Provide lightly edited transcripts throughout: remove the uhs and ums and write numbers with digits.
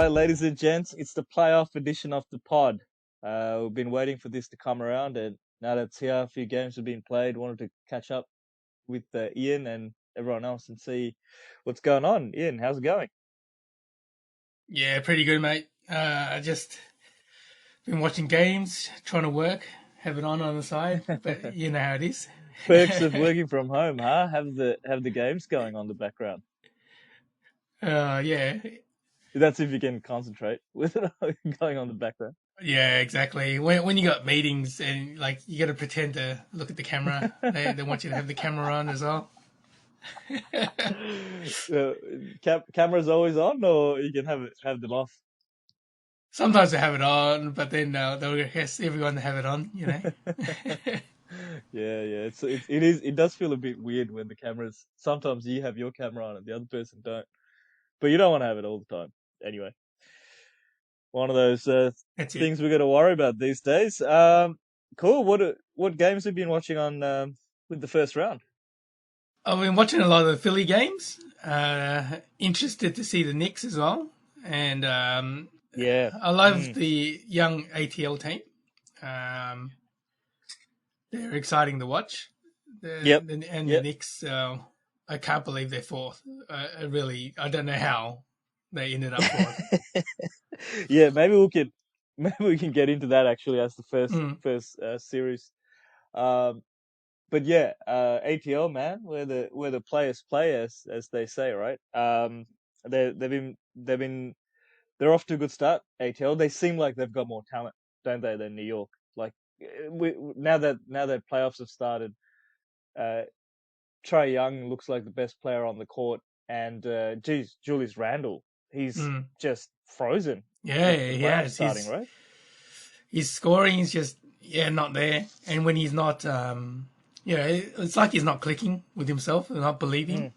right, ladies and gents, it's the playoff edition of the pod. We've been waiting for this to come around, and now that it's here, a few games have been played. Wanted to catch up with Ian and everyone else and see what's going on. Ian, how's it going? Yeah, pretty good, mate. I just been watching games, trying to work, have it on the side, but you know how it is. Perks of working from home, huh? Have the games going on the background. Yeah, That's if you can concentrate with it going on the background. yeah, exactly. When you got meetings and like you got to pretend to look at the camera, they want you to have the camera on as well. uh, Camera's always on, or you can have them off. Sometimes they have it on, but then they'll request everyone to have it on. Yeah. It does feel a bit weird when the cameras. Sometimes you have your camera on and the other person don't, but you don't want to have it all the time. Anyway, one of those That's it. things we got to worry about these days. Cool. What games have you been watching on with the first round? I've been watching a lot of the Philly games. Interested to see the Knicks as well, and Yeah. I love Mm. the young ATL team. Um, they're exciting to watch. Yep. The Yep. Knicks, I can't believe they're fourth. I don't know how they ended up fourth. Yeah. Maybe we can get into that actually as the first Mm, first series. Um, but yeah, ATL man, where the players play as they say, right? They've been they're off to a good start. ATL, they seem like they've got more talent, don't they, than New York? Like now that playoffs have started, uh, Trey Young looks like the best player on the court, and geez, Julius Randle, he's mm. just frozen Yeah, with the he Browns has. starting, right? His scoring is just not there, and when he's not, it's like he's not clicking with himself and not believing. Mm.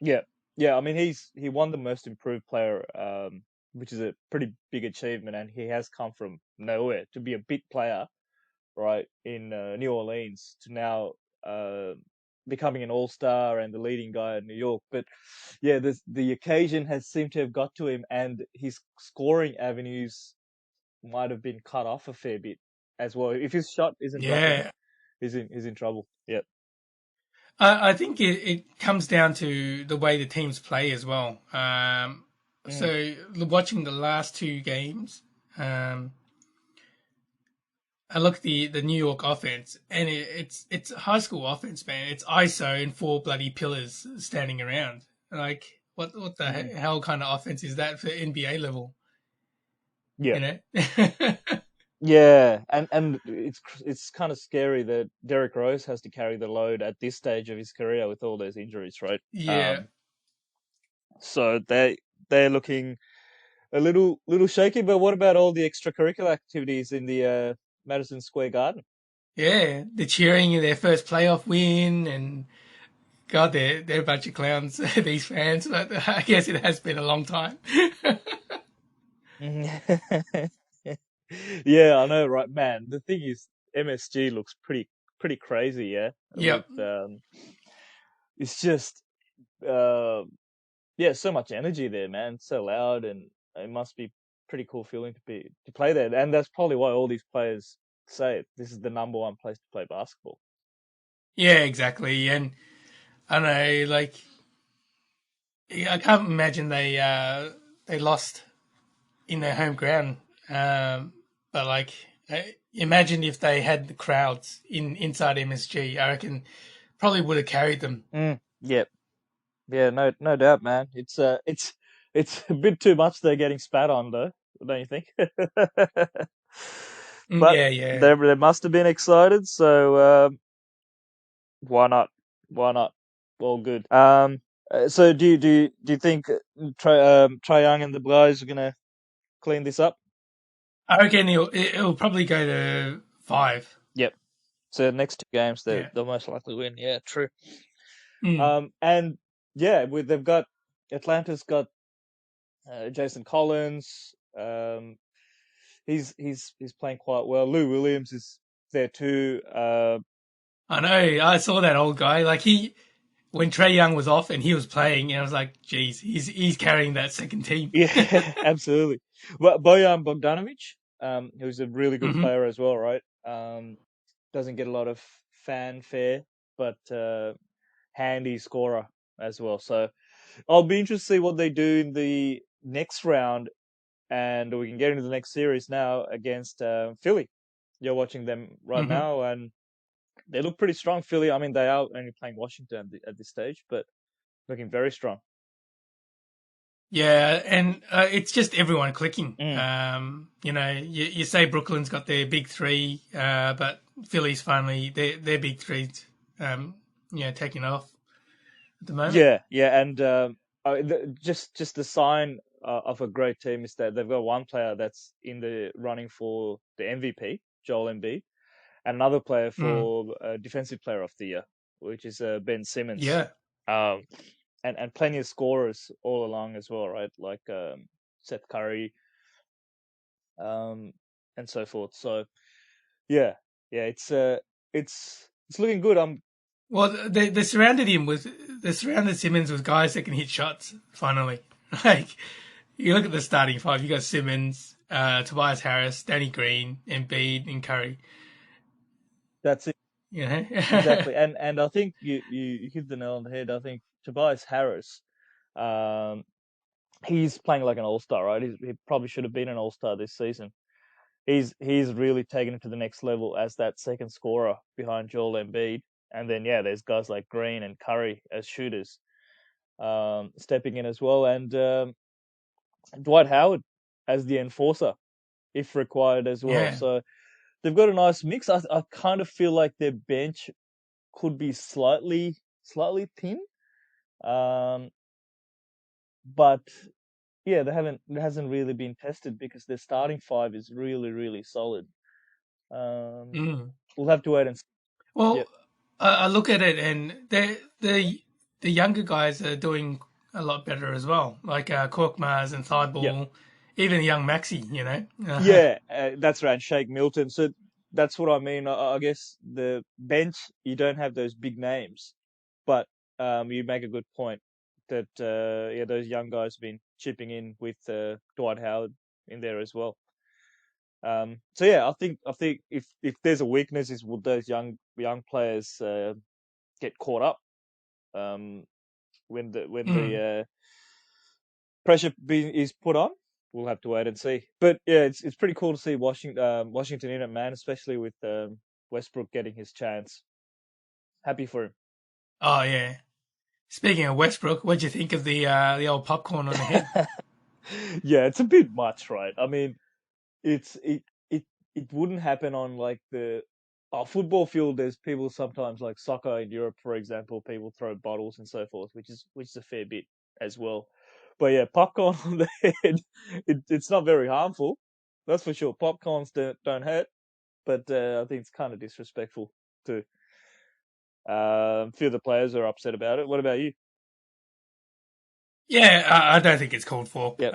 Yeah, yeah. I mean, he won the most improved player, which is a pretty big achievement, and he has come from nowhere to be a big player, right, in New Orleans to now uh, becoming an all-star and the leading guy in New York. But yeah, the occasion has seemed to have got to him, and his scoring avenues might have been cut off a fair bit as well. If his shot isn't dropping, Yeah, he's in trouble. Yep. I think it comes down to the way the teams play as well. Mm, Watching the last two games, um, I look at the New York offense, and it's high school offense, man. It's ISO and four bloody pillars standing around. Like what the mm, hell kind of offense is that for NBA level? yeah. You know? Yeah, and it's kind of scary that Derrick Rose has to carry the load at this stage of his career with all those injuries, right? Yeah. So they're looking a little shaky. But what about all the extracurricular activities in the Madison Square Garden? Yeah, the cheering in their first playoff win, and God, they're a bunch of clowns. These fans, but I guess it has been a long time. Yeah, I know, right, man. The thing is, MSG looks pretty crazy, yeah. With Yep. it's just uh, yeah, so much energy there, man. So loud, and it must be pretty cool feeling to play there. And that's probably why all these players say this is the number one place to play basketball. Yeah, exactly. And I don't know, like I can't imagine they lost in their home ground. But like, imagine if they had the crowds inside MSG. I reckon probably would have carried them. Yep, yeah, no doubt, man. It's a bit too much. They're getting spat on, though, don't you think? But Yeah, yeah. they must have been excited. So why not? Why not? All good. So do you think Trae Young and the guys are gonna clean this up? I reckon it'll probably go to five. Yep. So next two games, Yeah. they'll most likely win. Yeah, true. Mm. And yeah, they've got Atlanta's got Jason Collins. He's playing quite well. Lou Williams is there too. I know. I saw that old guy. Like when Trey Young was off and he was playing, and I was like, geez, he's carrying that second team. Yeah, absolutely. Well, Bojan Bogdanovic, who's a really good Hmm. player as well, right? Doesn't get a lot of fanfare, but handy scorer as well. So I'll be interested to see what they do in the next round, and we can get into the next series now against Philly. You're watching them right Hmm. now, and they look pretty strong. Philly, I mean, they are only playing Washington at this stage, but looking very strong. Yeah, and it's just everyone clicking. Mm. You say Brooklyn's got their big three, but Philly's finally their big three's taking off at the moment. Yeah, yeah, and just the sign of a great team is that they've got one player that's in the running for the MVP, Joel Embiid, and another player Mm, for Defensive Player of the Year, which is Ben Simmons. yeah, Um, and plenty of scorers all along as well, right? Like Seth Curry, um, and so forth. So yeah, yeah, it's looking good. well, they surrounded Simmons with guys that can hit shots. Finally, like you look at the starting five, you got Simmons, Tobias Harris, Danny Green, Embiid, and Curry. That's it. You know, Exactly, and I think you hit the nail on the head. I think Tobias Harris, um, he's playing like an all-star, right? He probably should have been an all-star this season. He's really taken it to the next level as that second scorer behind Joel Embiid, and then yeah, there's guys like Green and Curry as shooters, stepping in as well, and Dwight Howard as the enforcer if required as well. yeah. So they've got a nice mix. I kind of feel like their bench could be slightly thin. Um, but yeah, it hasn't really been tested because their starting five is really solid. Um, Mm. we'll have to wait and see. Well, Yep, I look at it, and the younger guys are doing a lot better as well. Like Korkmaz and yep, Thibault, even young Maxi. yeah, that's right. Shake Milton. So that's what I mean. I guess the bench, you don't have those big names, but you make a good point that yeah, those young guys have been chipping in with Dwight Howard in there as well. So yeah, I think if there's a weakness is would those young players get caught up um, when the Mm. pressure is put on. We'll have to wait and see. But yeah, it's pretty cool to see Washington in it, man, especially with Westbrook getting his chance. Happy for him. Oh yeah. Speaking of Westbrook, what'd you think of the old popcorn on the head? Yeah, it's a bit much, right? I mean, it's it it wouldn't happen on like the football field. There's people sometimes like soccer in Europe, for example, people throw bottles and so forth, which is a fair bit as well. But yeah, popcorn on the head, it's not very harmful, that's for sure. Popcorns don't hurt, but I think it's kind of disrespectful to a few of the players are upset about it. What about you? Yeah, I don't think it's called for. Yep,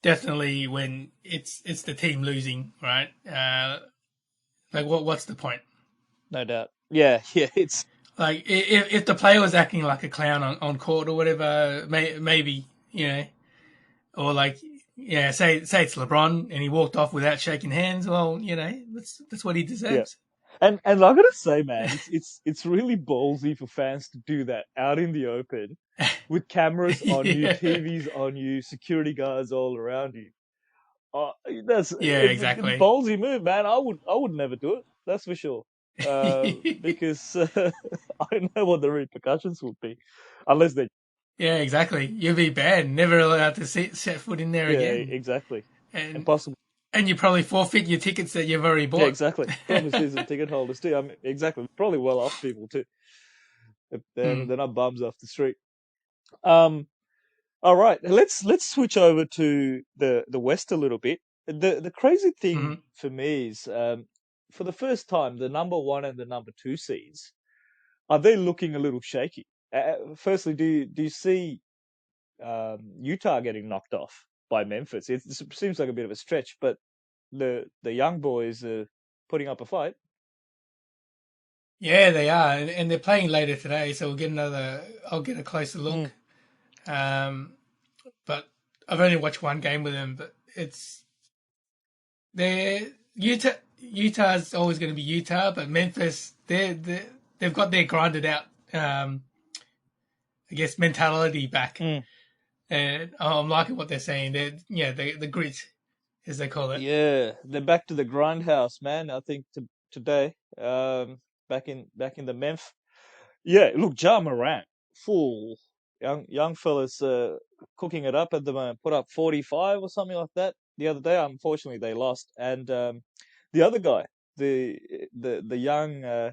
Definitely when it's the team losing, right? Like what's the point? no doubt. Yeah, yeah, it's Like if the player was acting like a clown on court or whatever, maybe or like say it's LeBron and he walked off without shaking hands. Well, that's what he yeah. deserves. And I gotta say, man, it's really ballsy for fans to do that out in the open with cameras on you, Yeah, TVs on you, security guards all around you. Uh, that's yeah, it's a exactly. ballsy move, man. I would never do it. That's for sure. Because I don't know what the repercussions would be, unless they. Yeah, exactly. You'll be banned, never allowed to set foot in there Yeah, again, exactly. And and possibly, and you probably forfeit your tickets that you've already yeah, bought. exactly. Probably season ticket holders too. I mean, exactly. Probably well off people too. If Mm, they're not bums off the street. Um, All right, let's switch over to the West a little bit. The crazy thing mm-hmm. for me is, for the first time, the number one and the number two seeds are they looking a little shaky. Firstly, do you see Utah getting knocked off by Memphis? It seems like a bit of a stretch, but the young boys are putting up a fight. Yeah, they are, and they're playing later today, so we'll get another. I'll get a closer Mm. look. Um, but I've only watched one game with them, but it's they're Utah. Utah's always going to be Utah, but Memphis, they've got their grinded out, I guess, mentality back, Mm. and I'm liking what they're saying. The grit, as they call it. Yeah, they're back to the grindhouse, man. I think today, back in the Memphis. Yeah, look, Ja Morant, full young fellas, cooking it up at the moment. Put up 45 or something like that the other day. Unfortunately, they lost. And the other guy, the the young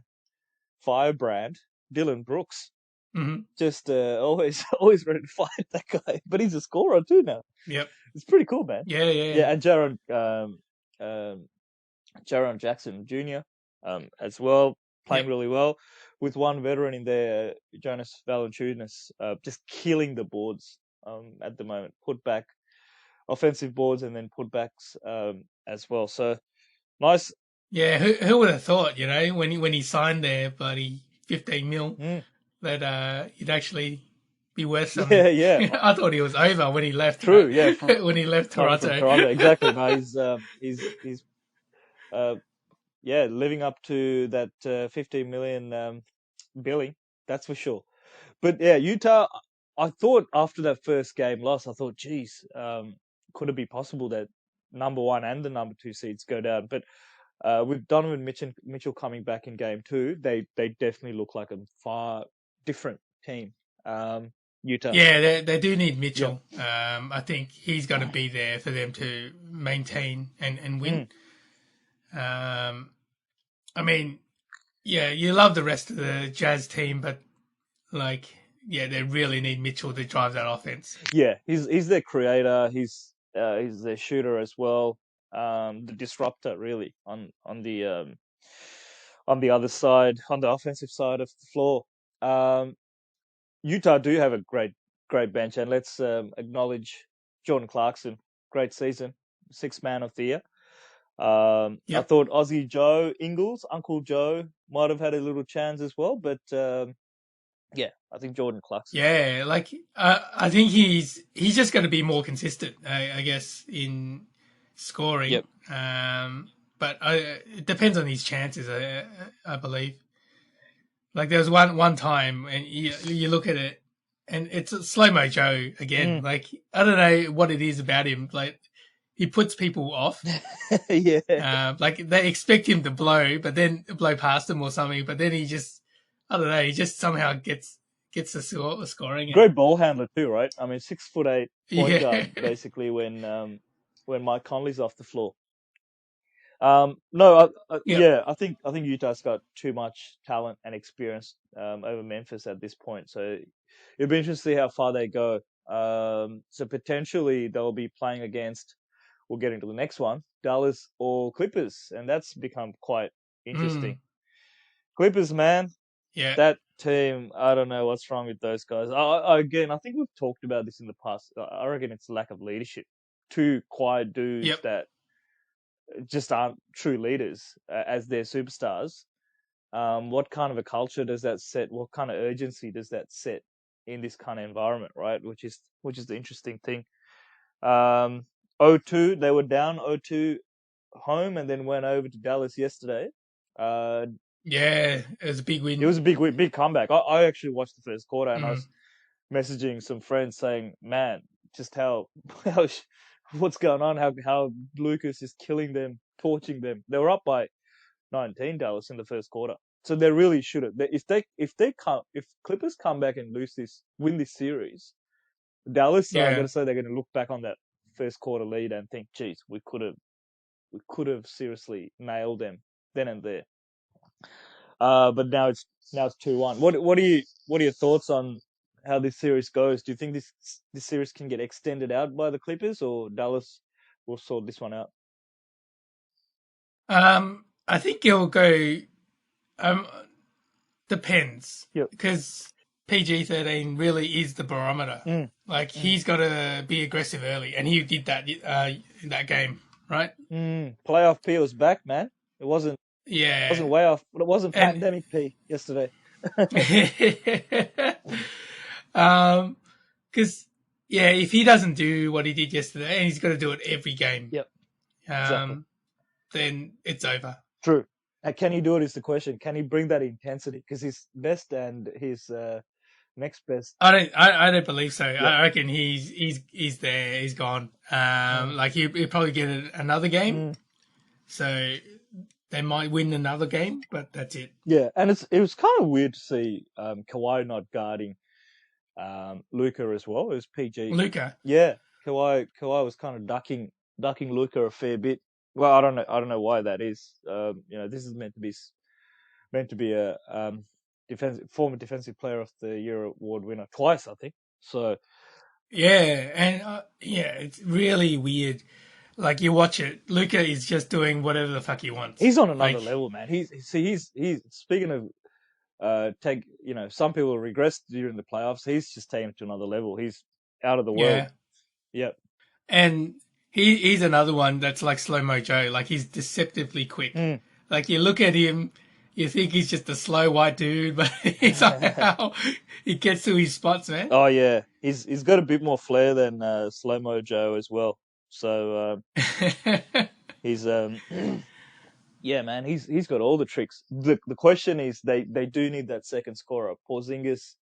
firebrand, Dylan Brooks, Mm-hmm. just always always ready to fight that guy. But he's a scorer too now. Yep. It's pretty cool, man. Yeah, yeah, Yeah, and um, Jaron Jackson Jr. As well, playing yep. really well, with one veteran in there, Jonas Valanciunas, just killing the boards at the moment. Put back offensive boards and then putbacks as well. So nice. Yeah, who would have thought, when he signed their bloody 15 mil Mm, that he'd actually be worth something. yeah, yeah, I thought he was over when he left, true. Yeah, from when he left coming from Toronto. Toronto, exactly. No, he's uh, yeah, living up to that 15 million billing. That's for sure. But yeah, Utah, I thought after that first game loss, I thought, geez, could it be possible that number one and the number two seeds go down? But with Donovan Mitchell coming back in game two, they definitely look like a far different team. Utah. Yeah, they do need Yep. Mitchell. I think he's going to be there for them to maintain and win. Mm. I mean, yeah, you love the rest of the Jazz team, but like, yeah, they really need Mitchell to drive that offense. Yeah, he's their creator. He's their shooter as well. The disruptor really on the other side, on the offensive side of the floor. Um, Utah do have a great bench, and let's acknowledge Jordan Clarkson. Great season, sixth man of the year. I Yep. thought Aussie Joe Ingles, Uncle Joe, might have had a little chance as well, but yeah, I think Jordan Clarkson. Yeah, like I think he's just going to be more consistent, I guess, in scoring. Yep. But it depends on his chances, I believe. Like there was one time, and you look at it, and it's a slow mo Joe again. Mm. Like I don't know what it is about him. Like he puts people off. Yeah. Like they expect him to blow, but then blow past them or something. But then he just, I don't know, he just somehow gets the scoring. And Great ball handler too, right? I mean, 6'8" point yeah, guard basically when Mike Conley's off the floor. No, yep. yeah, I think Utah's got too much talent and experience over Memphis at this point. So it'll be interesting to see how far they go. So potentially they'll be playing against. We'll get into the next one, Dallas or Clippers, and that's become quite Mm, interesting. Clippers, man, yeah, that team. I don't know what's wrong with those guys. Again, I think we've talked about this in the past. I reckon it's lack of leadership. Two quiet dudes yep. that just aren't true leaders as their superstars. What kind of a culture does that set? What kind of urgency does that set in this kind of environment, right? Which is the interesting thing. 0-2, they were down 0-2 home and then went over to Dallas yesterday. Uh, Yeah, it was a big it win. was a big comeback. I actually watched the first quarter and I Mm, was messaging some friends saying, "Man, just how what's going on? How Lucas is killing them, torching them. They were up by 19 Dallas in the first quarter. So they really should have. If Clippers come back and win this series, Dallas, I got yeah. to say they're going to look back on that first quarter lead and think, geez, we could have seriously nailed them then and there. But now it's 2-1. What are your thoughts on how this series goes? Do you think this series can get extended out by the Clippers, or Dallas will sort this one out? I think it'll go. Um, Depends Yep. because PG-13 really is the barometer. Mm, Like mm, he's got to be aggressive early, and he did that in that game, right? Playoff P was back, man. It wasn't. Yeah, Wasn't way off, but it wasn't and pandemic P yesterday. because yeah, if he doesn't do what he did yesterday, and he's got to do it every game, Yep, exactly. then it's over. True. Can he do it is the question. Can he bring that intensity? Because his best and his next best. I don't believe so. Yep. I reckon he's there. He's gone. Mm. Like he'll probably get another game. Mm. So they might win another game, but that's it. Yeah, and it was kind of weird to see Kawhi not guarding Luka as well. It was PG. Luca. Yeah, Kawhi was kind of ducking Luka a fair bit. Well, I don't know why that is. This is meant to be a former defensive player of the year award winner twice, I think. So Yeah, and yeah, it's really weird. Like you watch it, Luca is just doing whatever the fuck he wants. he's on another Like, level, man. He's speaking of some people regressed during the playoffs. He's just taken it to another level. He's out of the world. yeah, Yep. and he's another one that's like slow mo Joe. Like he's deceptively quick. Mm. Like you look at him, you think he's just a slow white dude, but somehow he gets to his spots, man. Oh yeah, he's got a bit more flair than Slow Mo Joe as well. So he's yeah, man, he's got all the tricks. The question is they do need that second scorer, Porzingis,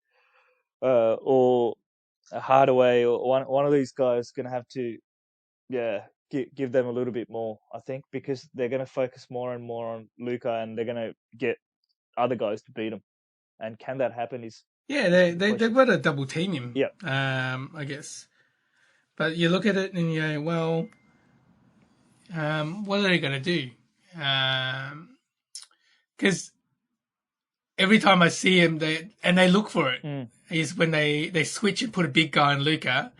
or a Hardaway, or one of these guys gonna have to give them a little bit more, I think, because they're gonna focus more and more on Luka, and they're gonna get other guys to beat him. And can that happen? Is Yeah, the they've question. got to double team him. Yeah. I guess. But you look at it and you go, well, what are they going to do? Because every time I see him, they look for it. Mm. Is when they switch and put a big guy on Luca.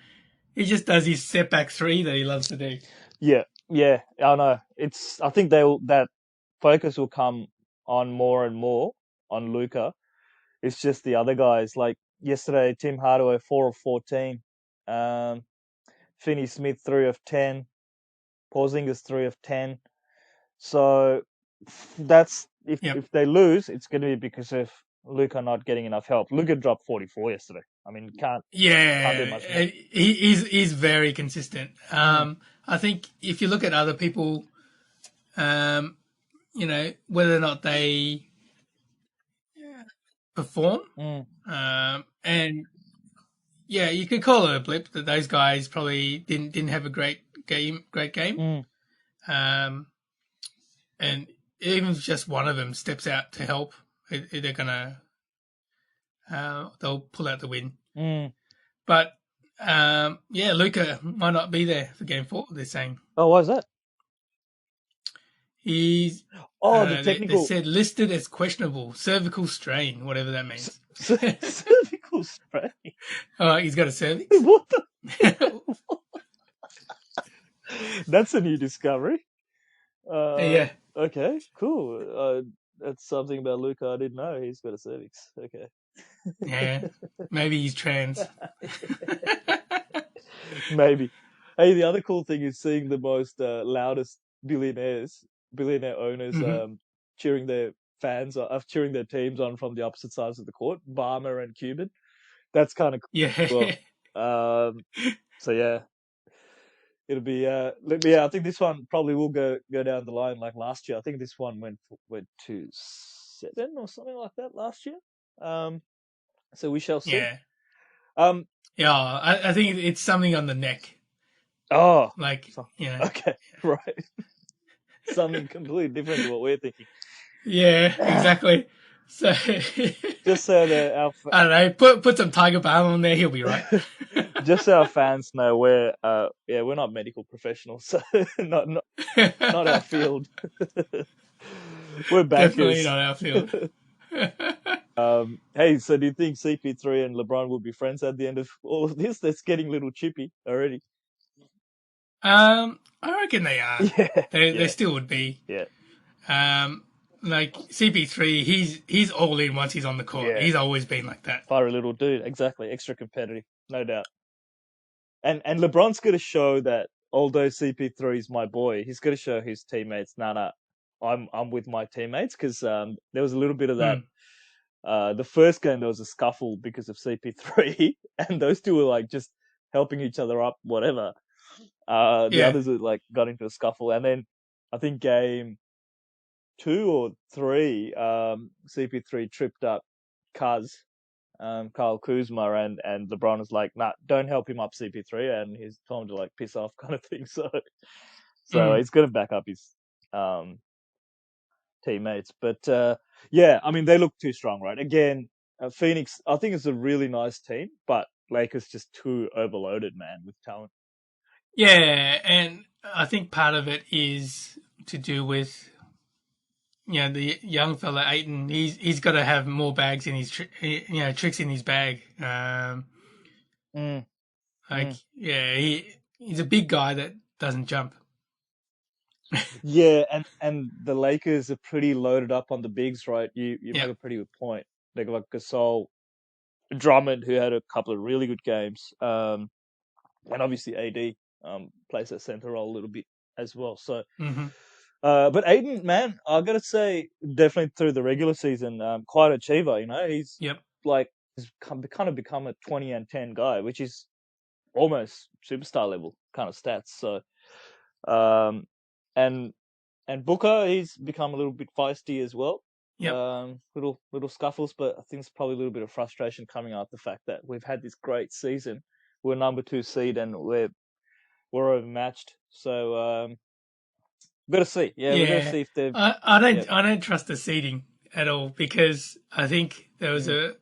He just does his setback three that he loves to do. Yeah, I know. I think that focus will come on more and more on Luca. It's just the other guys. Like yesterday, Tim Hardaway 4 of 14, Finney Smith 3 of 10, Porzingis 3 of 10. So that's Yep. if they lose, it's going to be because of Luca not getting enough help. Luca dropped 44 yesterday. I mean, can't do Yeah, much more. he's very consistent. I think if you look at other people, whether or not they perform, and yeah, you could call it a blip that those guys probably didn't have a great game. And even if just one of them steps out to help, they're gonna they'll pull out the win. But Luca might not be there for game 4. They're saying. Oh, why is that? He's the they technical. said listed as questionable cervical strain, whatever that means. Cervical strain. Oh, he's got a cervix. What the? That's a new discovery. Yeah. Okay, cool. That's something about Luca I didn't know. He's got a cervix. Okay. Yeah. Maybe he's trans. Maybe. Hey, the other cool thing is seeing the most loudest billionaire owners cheering their fans, cheering their teams on from the opposite sides of the court, Barmer and Cuban. That's kind of cool. Yeah. Well. So yeah, it'll be. I think this one probably will go down the line like last year. I think this one went to 7 or something like that last year. So we shall see. Yeah. Yeah, I think it's something on the neck. Oh, like Okay, right. Something completely different to what we're thinking. Yeah, exactly. So just so that I don't know, put some Tiger Balm on there, he'll be right. Just so our fans know, we're not medical professionals, so not our field. We're bankers. Definitely not our field. Hey, so do you think CP3 and LeBron will be friends at the end of all of this? That's getting a little chippy already. I reckon they are. Yeah, they still would be. Yeah. Like CP3, he's all in once he's on the court. Yeah. He's always been like that. Fiery little dude, exactly. Extra competitive, no doubt. And LeBron's going to show that, although CP3 is my boy, he's going to show his teammates, nah, I'm with my teammates because there was a little bit of that. Mm. The first game there was a scuffle because of CP3, and those two were like just helping each other up, whatever. The Yeah. others were like got into a scuffle, and then I think game 2 or 3, CP3 tripped up Kuz, Kyle Kuzma, and LeBron was like, "Nah, don't help him up, CP3," and he's told him to like piss off, kind of thing. So Mm. he's gonna back up his um teammates. But yeah, I mean they look too strong, right? Again, Phoenix, I think it's a really nice team, but Lakers just too overloaded, man, with talent. Yeah, and I think part of it is to do with the young fella Aiton. He's got to have more bags in his tricks in his bag. Mm, Like mm. yeah, he's a big guy that doesn't jump. Yeah, and the Lakers are pretty loaded up on the bigs, right? You Yeah. make a pretty good point. They got like Gasol, Drummond, who had a couple of really good games, and obviously AD plays that center role a little bit as well. So, Mm-hmm. but Aiden, man, I gotta say, definitely through the regular season, quite an achiever. You know, he's Yep. like kind of become a 20 and 10 guy, which is almost superstar level kind of stats. So, um, and and Booker, he's become a little bit feisty as well. Yep. Little scuffles, but I think it's probably a little bit of frustration coming out the fact that we've had this great season. We're number 2 seed and we're overmatched. So we've got to see. Yeah, we've got to Yeah. see if they've. I Yeah. don't trust the seeding at all because I think there was Mm,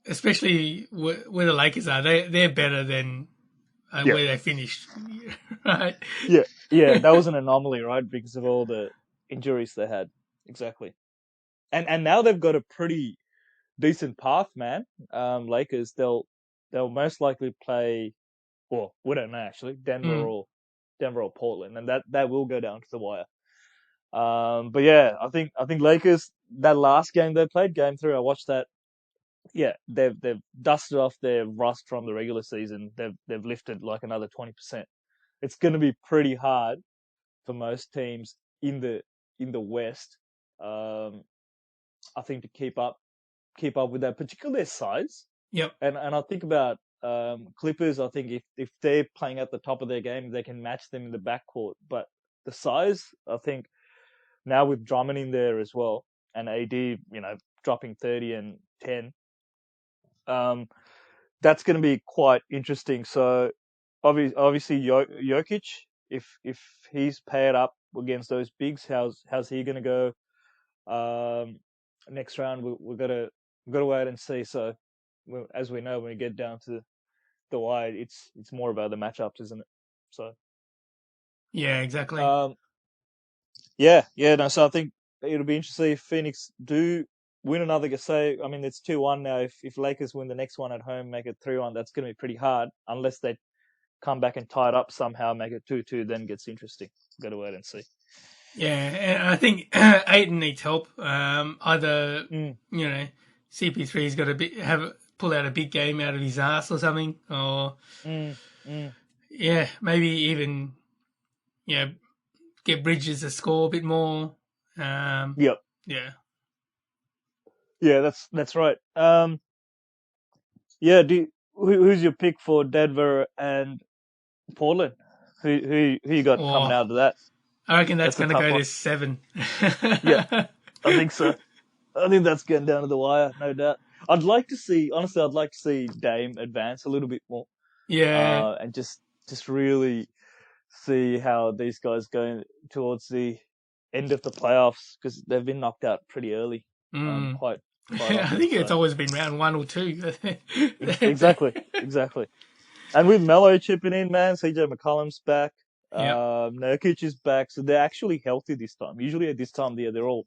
especially where the Lakers are, they're better than yeah. where they finished, right? Yeah. Yeah. That was an anomaly, right? Because of all the injuries they had. Exactly. And now they've got a pretty decent path, man. Lakers, they'll most likely play. Well, we don't know actually. Mm. Denver or Portland, and that will go down to the wire. But yeah, I think Lakers, that last game they played, game 3, I watched that. Yeah, they've dusted off their rust from the regular season. They've lifted like another 20%. It's going to be pretty hard for most teams in the West. Um, I think to keep up with that, particularly their size. Yep. And I think about Clippers. I think if they're playing at the top of their game, they can match them in the backcourt. But the size, I think now with Drummond in there as well, and AD, dropping 30 and 10, um, that's going to be quite interesting. So obviously Jokic, if he's paired up against those bigs, how's he going to go? Next round we're gonna wait and see. So as we know, when we get down to the wide, it's more about the matchups, isn't it? So Yeah, exactly. um, yeah. No, so I think it'll be interesting if Phoenix do win another. Say, I mean, it's 2-1 now. If Lakers win the next one at home, make it 3-1. That's going to be pretty hard unless they come back and tie it up somehow, make it 2-2. Then gets interesting. Got to wait and see. Yeah, and I think Aiton needs help. Either Mm, CP3's got to pull out a big game out of his ass or something, or mm, mm. yeah, maybe even get Bridges to score a bit more. Yep. Yeah. Yeah, that's right. Yeah. Who's your pick for Denver and Portland? Who you got coming Or out of that? I reckon that's That's a going to tough go one. to 7. Yeah, I think so. I think that's getting down to the wire, no doubt. Honestly, I'd like to see Dame advance a little bit more, Yeah. and just really see how these guys go towards the end of the playoffs because they've been knocked out pretty early, Mm. quite I often. think it's So always been round 1 or 2. exactly. And with Melo chipping in, man, CJ McCollum's back. Yep. Nurkic is back, so they're actually healthy this time. Usually at this time of the year, they're all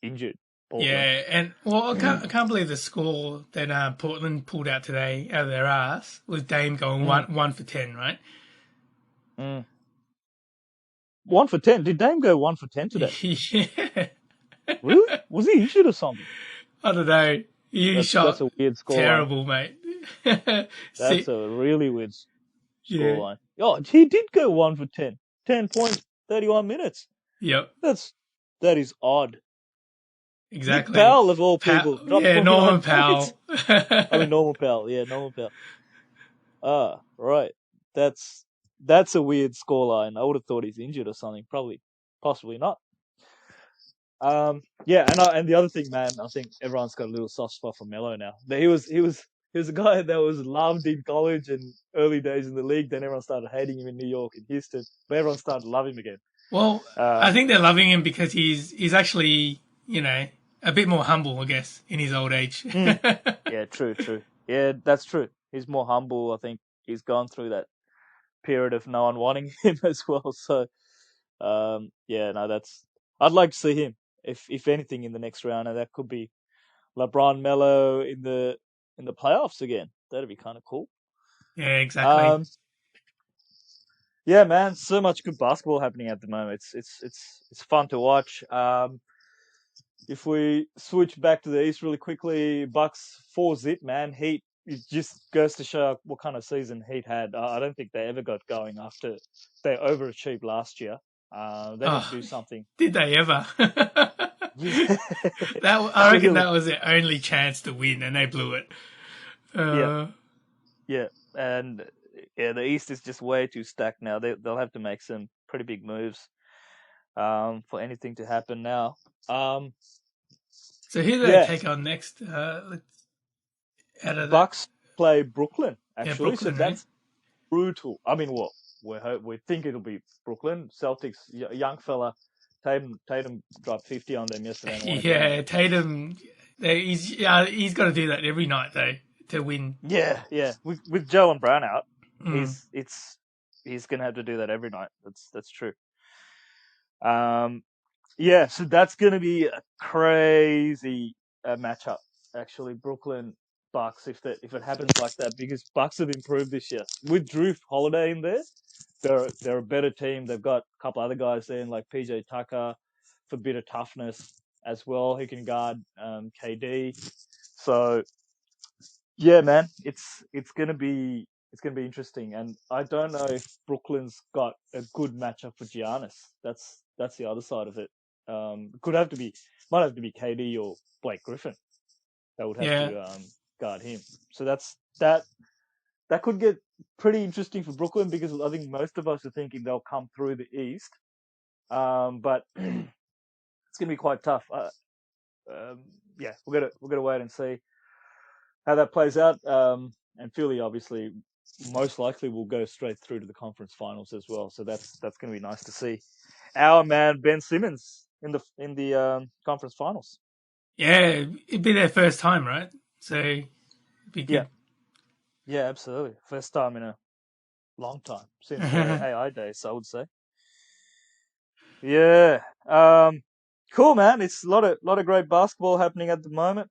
injured. Portland. Yeah, and well, I can't believe the score that Portland pulled out today out of their ass was Dame going Mm, 1 for 10, right? mm. 1 for 10. Did Dame go 1 for 10 today? Yeah, Really? Was he injured or something? I don't know. He That's shot a weird scoreline. terrible, mate. That's See, a really weird yeah, scoreline. Oh, he did go 1 for 10. 10 points, 31 minutes. yep. That's That is odd. Nick Exactly. Powell of all people, not Yeah, 49 Norman points. Powell. I mean, normal Powell. Yeah, normal Powell. Ah, right. That's that's a weird scoreline. I would have thought he's injured or something. Probably, possibly not. Yeah, and the other thing, man, I think everyone's got a little soft spot for Melo now. He was a guy that was loved in college and early days in the league. Then everyone started hating him in New York and Houston, but everyone started to love him again. Well, I Um, think they're loving him because he's actually, a bit more humble, I guess, in his old age. mm, yeah, true, true. Yeah, that's true. He's more humble. I think he's gone through that period of no one wanting him as well. So, yeah, no, that's. I'd like to see him, if anything, in the next round, and that could be LeBron Melo in the playoffs again. That'd be kind of cool. Yeah, exactly. Um, yeah, man, so much good basketball happening at the moment. It's fun to watch. If we switch back to the East really quickly, Bucks 4-0, man. Heat, it just goes to show what kind of season Heat had. I don't think they ever got going after they overachieved last year. They need to Oh, do something. did they ever? Yeah, I reckon clearly. that was their only chance to win, and they blew it. Yeah, Uh, yeah, and yeah, the East is just way too stacked now. They'll have to make some pretty big moves for anything to happen now. Um, so who do they yeah, take on next? Out of that, Bucks play Brooklyn yeah, actually, so Brooklyn, right? that's brutal. I mean, what we think it'll be Brooklyn Celtics. Young fella, Tatum dropped 50 on them yesterday and won a game. Yeah, Tatum. He's got to do that every night though to win. Yeah, yeah. With Joe and Brown out, Mm. he's gonna have to do that every night. That's true. Um, yeah, so that's gonna be a crazy matchup. Actually, Brooklyn Bucks, if it happens like that, because Bucks have improved this year with Drew Holiday in there. They're a better team. They've got a couple other guys there, like PJ Tucker for a bit of toughness as well. He can guard KD. So yeah, man, it's gonna be interesting, and I don't know if Brooklyn's got a good matchup for Giannis. That's the other side of it. Could have to be might have to be KD or Blake Griffin that would have Yeah, to guard him. So that could get pretty interesting for Brooklyn because I think most of us are thinking they'll come through the East, but it's gonna be quite tough. Yeah, we're gonna wait and see how that plays out. And Philly obviously most likely will go straight through to the conference finals as well. So that's going to be nice to see. Our man Ben Simmons in the conference finals. yeah, it'd be their first time, right? So it'd be Yeah, good. yeah, absolutely. First time in a long time since AI days, I would say. Yeah. Cool, man. It's a lot of great basketball happening at the moment.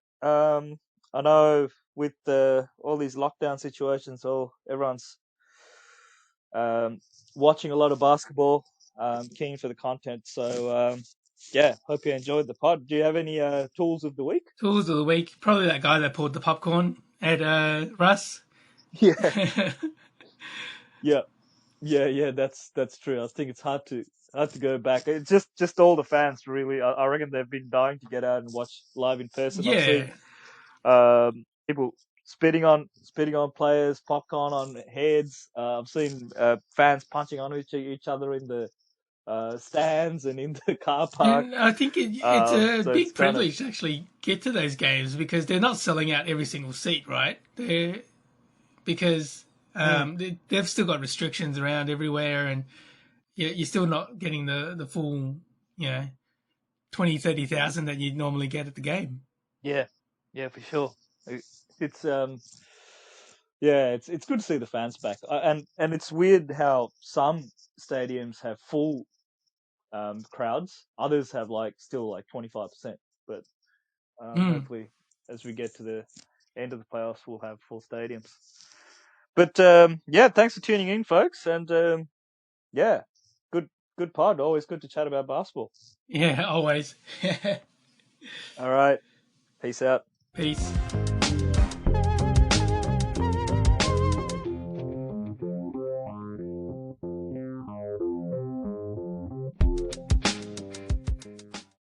I know with all these lockdown situations, everyone's um, watching a lot of basketball, keen for the content. So yeah, hope you enjoyed the pod. Do you have any tools of the week? Tools of the week, probably that guy that poured the popcorn at Russ. Yeah, yeah, yeah. That's true. I think it's hard to go back. It's just all the fans really. I reckon they've been dying to get out and watch live in person. I've seen Yeah, people spitting on players, popcorn on heads. I've seen fans punching on each other in the stands and in the car park. and I think it's a So it's big kind of privilege to actually get to those games because they're not selling out every single seat, right? Because mm, they've still got restrictions around everywhere, and you're still not getting the full, you know, 20, 30,000 that you'd normally get at the game. yeah, yeah, for sure. It's yeah, it's good to see the fans back, and it's weird how some stadiums have full crowds, others have like still like 25%, but Mm. hopefully as we get to the end of the playoffs, we'll have full stadiums. But yeah, thanks for tuning in, folks, and yeah, good good pod. Always good to chat about basketball. Yeah, always. All right, peace out. Peace.